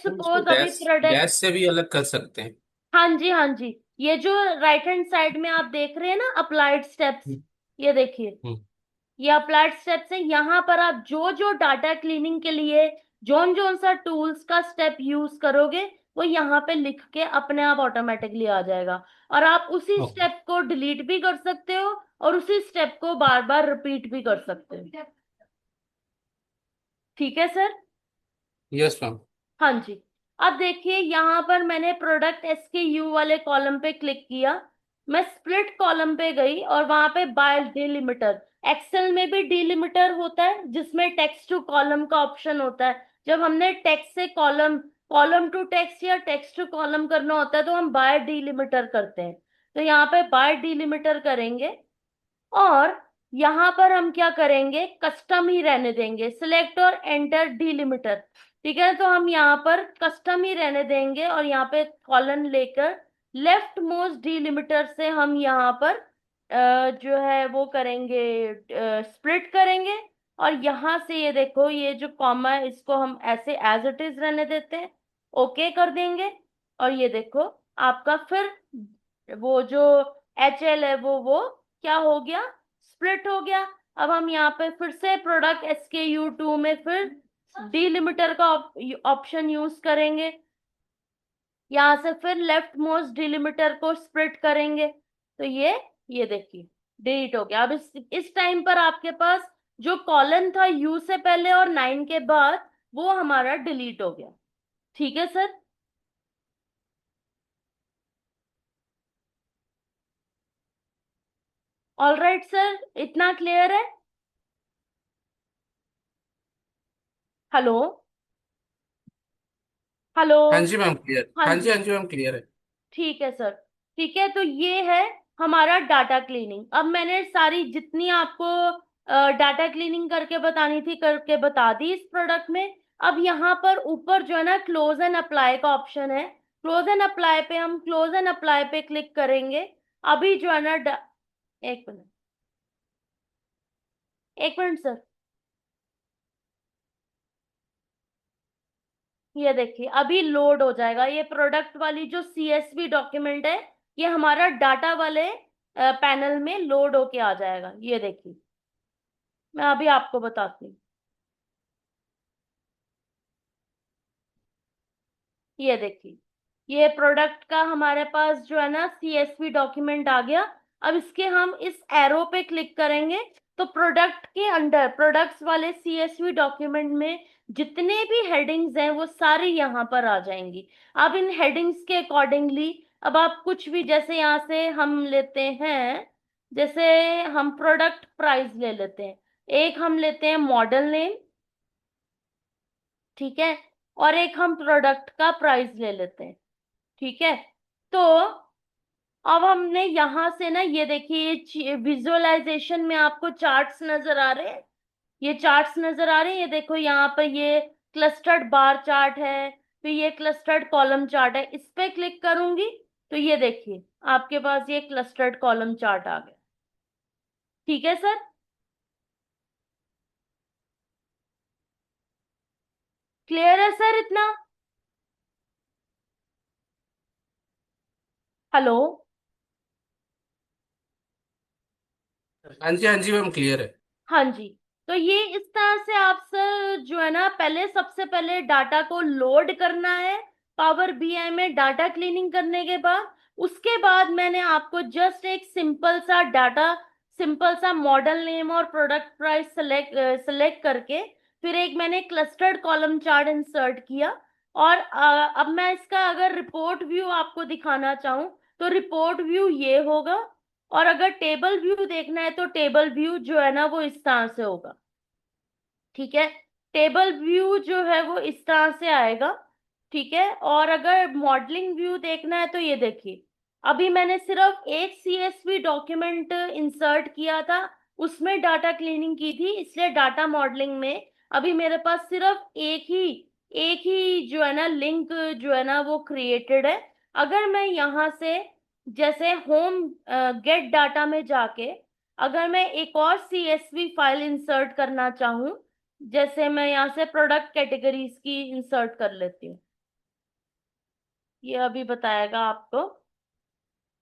हम इसको सपोज अभी डैश प्रोडक्ट, डैश से भी अलग कर सकते हैं। हाँ जी हाँ जी, ये जो राइट हैंड साइड में आप देख रहे हैं ना अप्लाइड स्टेप्स, हम्म, ये देखिए, हम्म, ये अप्लाइड स्टेप्स है। यहाँ पर आप जो जो डाटा क्लीनिंग के लिए जोन जोन सा टूल्स का स्टेप यूज करोगे, वो यहाँ पे लिख के अपने आप ऑटोमेटिकली आ जाएगा। और आप उसी ओके। स्टेप को डिलीट भी कर सकते हो और उसी स्टेप को बार बार रिपीट भी कर सकते हो। ठीक है सर। Yes ma'am. हाँ जी। अब देखिए यहाँ पर मैंने प्रोडक्ट SKU वाले कॉलम पे क्लिक किया, मैं स्प्लिट कॉलम पे गई और वहां पे बाय डिलिमीटर, एक्सेल में भी डिलिमीटर होता है जिसमें टेक्स्ट टू कॉलम का ऑप्शन होता है। जब हमने टेक्स्ट से कॉलम, कॉलम टू टेक्स्ट या टेक्स्ट टू कॉलम करना होता है तो हम बाय डिलिमीटर करते हैं। तो यहाँ पे बाय डिलिमीटर करेंगे और यहां पर हम क्या करेंगे, कस्टम ही रहने देंगे, सिलेक्ट और एंटर डिलिमीटर। ठीक है, तो हम यहाँ पर कस्टम ही रहने देंगे और यहाँ पे कॉलन लेकर लेफ्ट मोस्ट डिलिमीटर से हम यहाँ पर जो है वो करेंगे, स्प्लिट करेंगे। और यहाँ से ये देखो, ये जो कॉमा है इसको हम ऐसे एज इट इज रहने देते हैं, ओके कर देंगे। और ये देखो आपका फिर वो जो HL है वो क्या हो गया, स्प्लिट हो गया। अब हम यहाँ पे फिर से प्रोडक्ट SKU 2 में फिर डिलिमीटर का ऑप्शन यूज करेंगे, यहाँ से फिर लेफ्ट मोस्ट डिलिमीटर को स्प्लिट करेंगे। तो ये देखिए डिलीट हो गया। अब इस टाइम पर आपके पास जो कॉलन था U से पहले और 9 के बाद, वो हमारा डिलीट हो गया। ठीक है सर। ऑल राइट सर, इतना क्लियर है? Hello, hello. हाँ जी मैम क्लियर, हाँ हाँ जी जी, हाँ जी मैम क्लियर है। ठीक है सर। ठीक है, तो ये है हमारा डाटा क्लीनिंग। अब मैंने सारी जितनी आपको डाटा क्लीनिंग करके बतानी थी करके बता दी इस प्रोडक्ट में। अब यहाँ पर ऊपर जो है ना क्लोज एंड अप्लाई का ऑप्शन है, क्लोज एंड अप्लाई पे हम क्लोज एंड अप्लाई पे क्लिक करेंगे। अभी जो है ना एक मिनट, एक मिनट सर। ये देखिए अभी लोड हो जाएगा, ये प्रोडक्ट वाली जो CSV डॉक्यूमेंट है, ये हमारा डाटा वाले पैनल में लोड होके आ जाएगा। ये देखिए मैं अभी आपको बताती हूँ। ये देखिए, ये प्रोडक्ट का हमारे पास जो है ना CSV डॉक्यूमेंट आ गया। अब इसके हम इस एरो पे क्लिक करेंगे तो प्रोडक्ट के अंडर प्रोडक्ट्स वाले CSV डॉक्यूमेंट में जितने भी हेडिंग्स हैं वो सारी यहाँ पर आ जाएंगी। अब इन हेडिंग्स के अकॉर्डिंगली अब आप कुछ भी, जैसे यहाँ से हम लेते हैं, जैसे हम प्रोडक्ट प्राइस ले लेते हैं, एक हम लेते हैं मॉडल नेम, ठीक है, और एक हम प्रोडक्ट का प्राइस ले लेते हैं। ठीक है, तो अब हमने यहां से ना, ये देखिए विजुअलाइजेशन में आपको चार्ट्स नजर आ रहे हैं, ये चार्ट्स नजर आ रहे हैं, ये देखो यहाँ पर ये क्लस्टर्ड बार चार्ट है, फिर ये क्लस्टर्ड कॉलम चार्ट है। इस पे क्लिक करूंगी तो ये देखिए आपके पास ये क्लस्टर्ड कॉलम चार्ट आ गया। ठीक है सर, क्लियर है सर इतना? हेलो। हाँ जी मैम क्लियर है। हाँ जी। तो ये इस तरह से आप सर जो है ना, पहले सबसे पहले डाटा को लोड करना है पावर BI में डाटा क्लीनिंग करने के बाद। उसके बाद मैंने आपको जस्ट एक सिंपल सा डाटा, सिंपल सा मॉडल नेम और प्रोडक्ट प्राइस सेलेक्ट करके फिर एक मैंने क्लस्टर्ड कॉलम चार्ट इंसर्ट किया। और अब मैं इसका अगर रिपोर्ट व्यू आपको दिखाना चाहूँ तो रिपोर्ट व्यू ये होगा। और अगर टेबल व्यू देखना है तो टेबल व्यू जो है ना वो इस तरह से होगा। ठीक है, टेबल व्यू जो है वो इस तरह से आएगा। ठीक है, और अगर मॉडलिंग व्यू देखना है तो ये देखिए, अभी मैंने सिर्फ एक CSV डॉक्यूमेंट इंसर्ट किया था, उसमें डाटा क्लीनिंग की थी, इसलिए डाटा मॉडलिंग में अभी मेरे पास सिर्फ एक ही जो है ना लिंक जो है ना वो क्रिएटेड है। अगर मैं यहाँ से जैसे होम गेट डाटा में जाके अगर मैं एक और CSV फाइल इंसर्ट करना चाहूँ, जैसे मैं यहाँ से प्रोडक्ट कैटेगरीज की इंसर्ट कर लेती हूँ। ये अभी बताएगा आपको।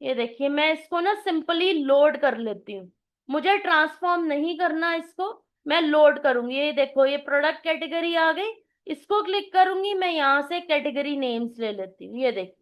ये देखिए, मैं इसको ना सिंपली लोड कर लेती हूँ। मुझे ट्रांसफॉर्म नहीं करना इसको, मैं लोड करूंगी। ये देखो, ये प्रोडक्ट कैटेगरी आ गई। इसको क्लिक करूंगी, मैं यहाँ से कैटेगरी नेम्स ले लेती हूँ। ये देखिए,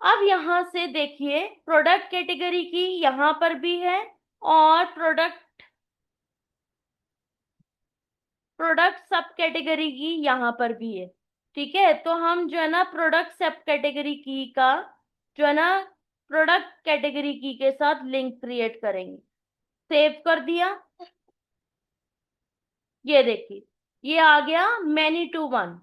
अब यहाँ से देखिए, प्रोडक्ट कैटेगरी की यहाँ पर भी है, और प्रोडक्ट प्रोडक्ट सब कैटेगरी की यहाँ पर भी है। ठीक है, तो हम जो है ना प्रोडक्ट सब कैटेगरी की का जो है ना प्रोडक्ट कैटेगरी की के साथ लिंक क्रिएट करेंगे। सेव कर दिया। ये देखिए, ये आ गया मैनी टू वन।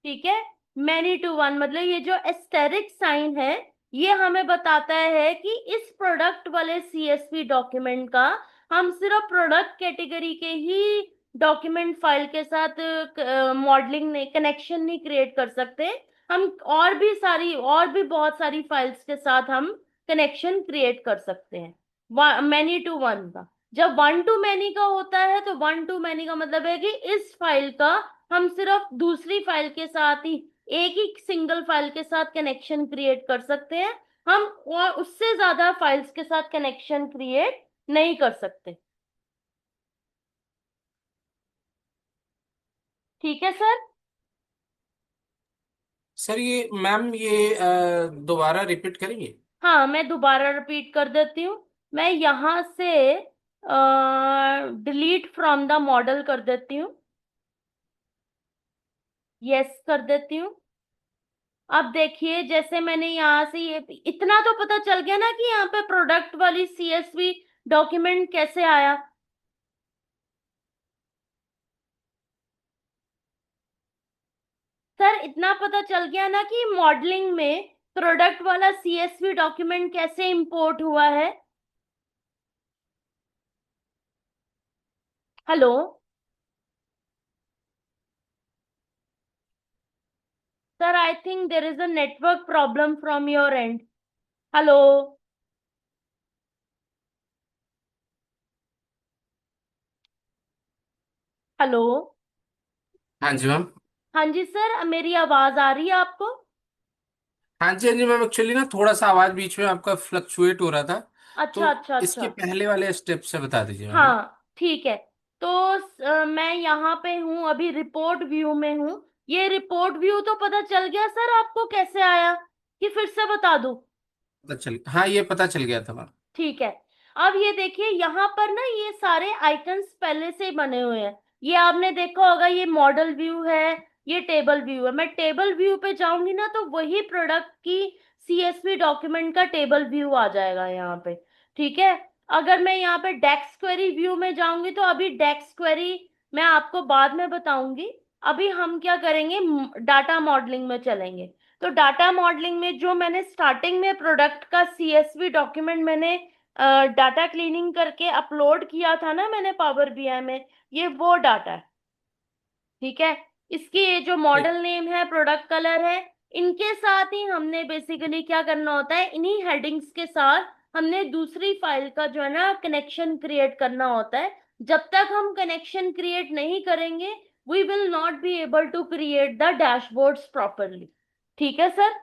ठीक है, मैनी टू वन मतलब ये जो एस्टेरिक साइन है, ये हमें बताता है कि इस प्रोडक्ट वाले सीएसवी डॉक्यूमेंट का हम सिर्फ प्रोडक्ट कैटेगरी के ही डॉक्यूमेंट फाइल के साथ मॉडलिंग नहीं, कनेक्शन नहीं क्रिएट कर सकते। हम और भी बहुत सारी फाइल्स के साथ हम कनेक्शन क्रिएट कर सकते हैं मैनी टू वन का। जब वन टू मैनी का होता है, तो वन टू मैनी का मतलब है कि इस फाइल का हम सिर्फ दूसरी फाइल के साथ ही, एक ही सिंगल फाइल के साथ कनेक्शन क्रिएट कर सकते हैं। हम और उससे ज्यादा फाइल्स के साथ कनेक्शन क्रिएट नहीं कर सकते। ठीक है सर। सर ये मैम ये दोबारा रिपीट करेंगे? हाँ, मैं दोबारा रिपीट कर देती हूँ। मैं यहाँ से डिलीट फ्रॉम द मॉडल कर देती हूँ। यस कर देती हूँ। अब देखिए, जैसे मैंने यहाँ से ये इतना तो पता चल गया ना कि यहाँ पे प्रोडक्ट वाली सीएसवी डॉक्यूमेंट कैसे आया। सर, इतना पता चल गया ना कि मॉडलिंग में प्रोडक्ट वाला सीएसवी डॉक्यूमेंट कैसे इंपोर्ट हुआ है। Hello sir, I think there is a network problem from your and. Hello. Hello. हाँ जी मैम। हाँ जी सर, मेरी आवाज आ रही है आपको? हाँ जी, हाँ जी मैम, एक्चुअली ना थोड़ा सा आवाज बीच में आपका फ्लक्चुएट हो रहा था। अच्छा तो अच्छा इसके अच्छा। पहले वाले स्टेप से बता दीजिए मैम। हाँ ठीक है। तो मैं यहाँ पे हूँ, अभी रिपोर्ट व्यू में हूँ। ये रिपोर्ट व्यू तो पता चल गया सर आपको कैसे आया, कि फिर से बता दूं? पता चल, हाँ ये पता चल गया था मैम। ठीक है। अब ये देखिए, यहाँ पर ना ये सारे आइकन्स पहले से ही बने हुए हैं। ये आपने देखा होगा, ये मॉडल व्यू है, ये टेबल व्यू है। मैं टेबल व्यू पे जाऊंगी ना, तो वही प्रोडक्ट की सीएसवी डॉक्यूमेंट का टेबल व्यू आ जाएगा यहाँ पे। ठीक है। अगर मैं यहाँ पे डेक्स क्वेरी व्यू में जाऊंगी, तो अभी डेक्स क्वेरी मैं आपको बाद में बताऊंगी। अभी हम क्या करेंगे, डाटा मॉडलिंग में चलेंगे। तो डाटा मॉडलिंग में जो मैंने स्टार्टिंग में प्रोडक्ट का सीएसवी डॉक्यूमेंट मैंने डाटा क्लीनिंग करके अपलोड किया था ना मैंने पावर बीआई में, ये वो डाटा है। ठीक है। इसकी ये जो ठीक। मॉडल नेम है, प्रोडक्ट कलर है, इनके साथ ही हमने बेसिकली क्या करना होता है, इन्हीं हेडिंग्स के साथ हमने दूसरी फाइल का जो है ना कनेक्शन क्रिएट करना होता है। जब तक हम कनेक्शन क्रिएट नहीं करेंगे, we will not be able to create the dashboards properly. ठीक है सर।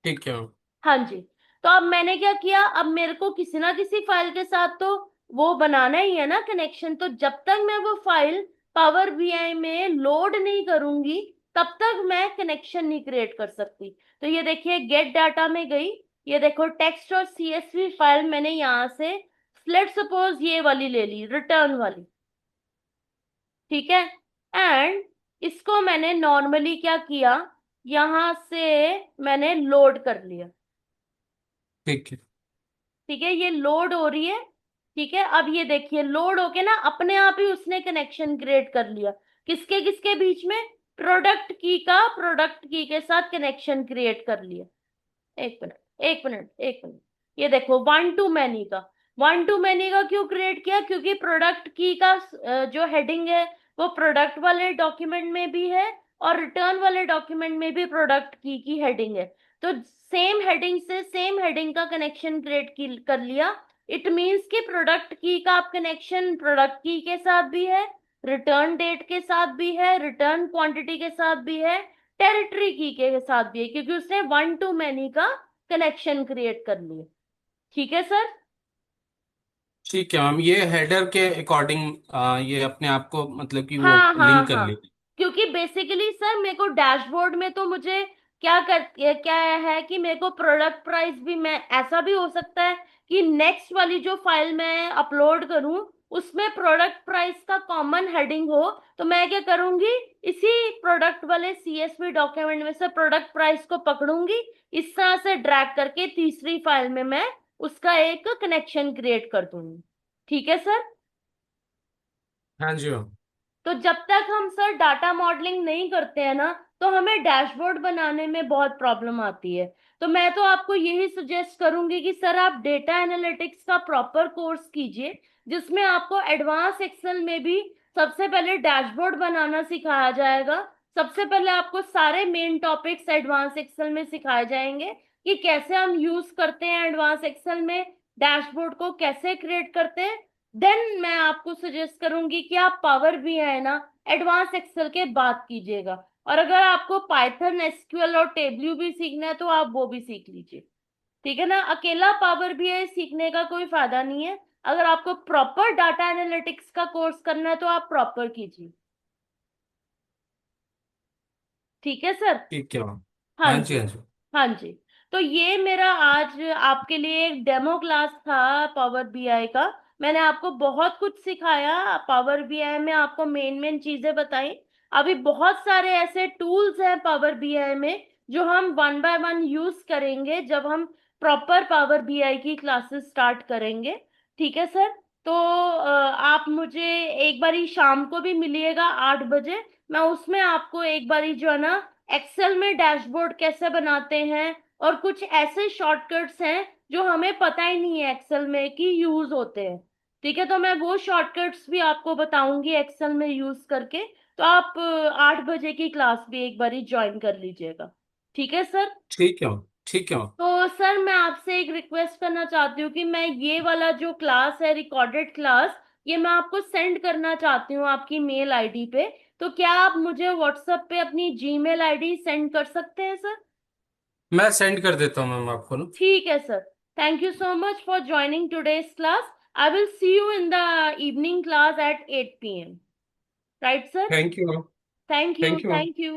ठीक है मैम। हाँ जी। तो अब मैंने क्या किया, अब मेरे को किसी ना किसी फाइल के साथ तो वो बनाना ही है ना कनेक्शन। तो जब तक मैं वो फाइल पावर बीआई में लोड नहीं करूंगी, तब तक मैं कनेक्शन नहीं क्रिएट कर सकती। तो ये देखिए, गेट डाटा में गई। ये देखो, टेक्स्ट और सीएसवी फाइल मैंने यहाँ से लेट सपोज ये वाली ले ली, रिटर्न वाली। ठीक है। एंड इसको मैंने नॉर्मली क्या किया, यहाँ से मैंने लोड कर लिया। ठीक है। ठीक है, ये लोड हो रही है। ठीक है, अब ये देखिए, लोड होके ना अपने आप ही उसने कनेक्शन क्रिएट कर लिया। किसके किसके बीच में? प्रोडक्ट की के साथ कनेक्शन क्रिएट कर लिया। एक मिनट, एक मिनट, एक मिनट। ये देखो, वन टू मैनी का क्यों क्रिएट किया? क्योंकि प्रोडक्ट की का जो हेडिंग है, वो प्रोडक्ट वाले डॉक्यूमेंट में भी है, और रिटर्न वाले डॉक्यूमेंट में भी प्रोडक्ट की हेडिंग है। तो सेम हेडिंग से सेम हेडिंग का कनेक्शन क्रिएट कर लिया। इट मीन्स कि प्रोडक्ट की का आप कनेक्शन प्रोडक्ट की के साथ भी है, रिटर्न डेट के साथ भी है, रिटर्न क्वांटिटी के साथ भी है, टेरिटरी की के साथ भी है, क्योंकि उसने वन टू मैनी का कनेक्शन क्रिएट कर लिया। ठीक है सर। ठीक है मैम, ये हेडर के अकॉर्डिंग ये अपने आप को मतलब कि वो हाँ हाँ लिंक कर हाँ। लेते क्योंकि बेसिकली सर मेरे को डैशबोर्ड में तो मुझे क्या है कि मेरे को प्रोडक्ट प्राइस भी, मैं ऐसा भी हो सकता है कि नेक्स्ट वाली जो फाइल मैं अपलोड करूं उसमें प्रोडक्ट प्राइस का कॉमन हेडिंग हो। तो मैं क्या करूंगी, इसी प्रोडक्ट वाले सीएसवी डॉक्यूमेंट में से प्रोडक्ट प्राइस को पकड़ूंगी, इस तरह से ड्रैग करके तीसरी फाइल में मैं उसका एक कनेक्शन क्रिएट कर दूंगी। ठीक है सर। हैं। हाँ जी मैम। तो जब तक हम सर डाटा मॉडलिंग नहीं करते हैं ना, तो हमें डैशबोर्ड बनाने में बहुत प्रॉब्लम आती है। तो मैं तो आपको यही सजेस्ट करूंगी कि सर आप डेटा एनालिटिक्स का प्रॉपर कोर्स कीजिए, जिसमें आपको एडवांस एक्सेल में भी सबसे पहले डैशबोर्ड बनाना सिखाया जाएगा। सबसे पहले आपको सारे मेन टॉपिक्स एडवांस एक्सेल में सिखाए जाएंगे कि कैसे हम यूज करते हैं एडवांस एक्सेल में, डैशबोर्ड को कैसे क्रिएट करते हैं। देन मैं आपको सजेस्ट करूंगी कि आप पावर भी है ना एडवांस एक्सेल के बाद कीजिएगा। और अगर आपको पाइथन एसक्यूएल और टेबल्यू भी सीखना है तो आप वो भी सीख लीजिए। ठीक है ना, अकेला पावर भी है सीखने का कोई फायदा नहीं है। अगर आपको प्रॉपर डाटा एनालिटिक्स का कोर्स करना है तो आप प्रॉपर कीजिए। ठीक है सर। ठीक है मैम। हाँ हाँ जी, जी। हाँ जी। हाँ जी। तो ये मेरा आज आपके लिए एक डेमो क्लास था पावर बीआई का। मैंने आपको बहुत कुछ सिखाया पावर बीआई में, आपको मेन मेन चीजें बताई। अभी बहुत सारे ऐसे टूल्स हैं पावर बीआई में जो हम वन बाय वन यूज करेंगे जब हम प्रॉपर पावर बीआई की क्लासेस स्टार्ट करेंगे। ठीक है सर। तो आप मुझे एक बारी शाम को भी मिलिएगा 8 बजे। मैं उसमें आपको एक बारी जो है ना एक्सेल में डैशबोर्ड कैसे बनाते हैं और कुछ ऐसे शॉर्टकट्स हैं जो हमें पता ही नहीं है एक्सेल में कि यूज होते हैं। ठीक है, तो मैं वो शॉर्टकट्स भी आपको बताऊंगी एक्सेल में यूज करके। तो आप 8 बजे की क्लास भी एक बारी ज्वाइन कर लीजिएगा। ठीक है सर। ठीक है मैम। ठीक है मैम। तो सर मैं आपसे एक रिक्वेस्ट करना चाहती हूँ कि मैं ये वाला जो क्लास है रिकॉर्डेड क्लास, ये मैं आपको सेंड करना चाहती हूँ आपकी मेल आईडी पे। तो क्या आप मुझे व्हाट्सएप पे अपनी जीमेल आईडी सेंड कर सकते हैं सर? मैं सेंड कर देता हूँ मैम आपको ना। ठीक है sir. Thank you so much for joining today's class. I will see you in the evening class at 8 p.m. Right sir? Thank you ma'am. Thank you, thank you ma'am. Thank you.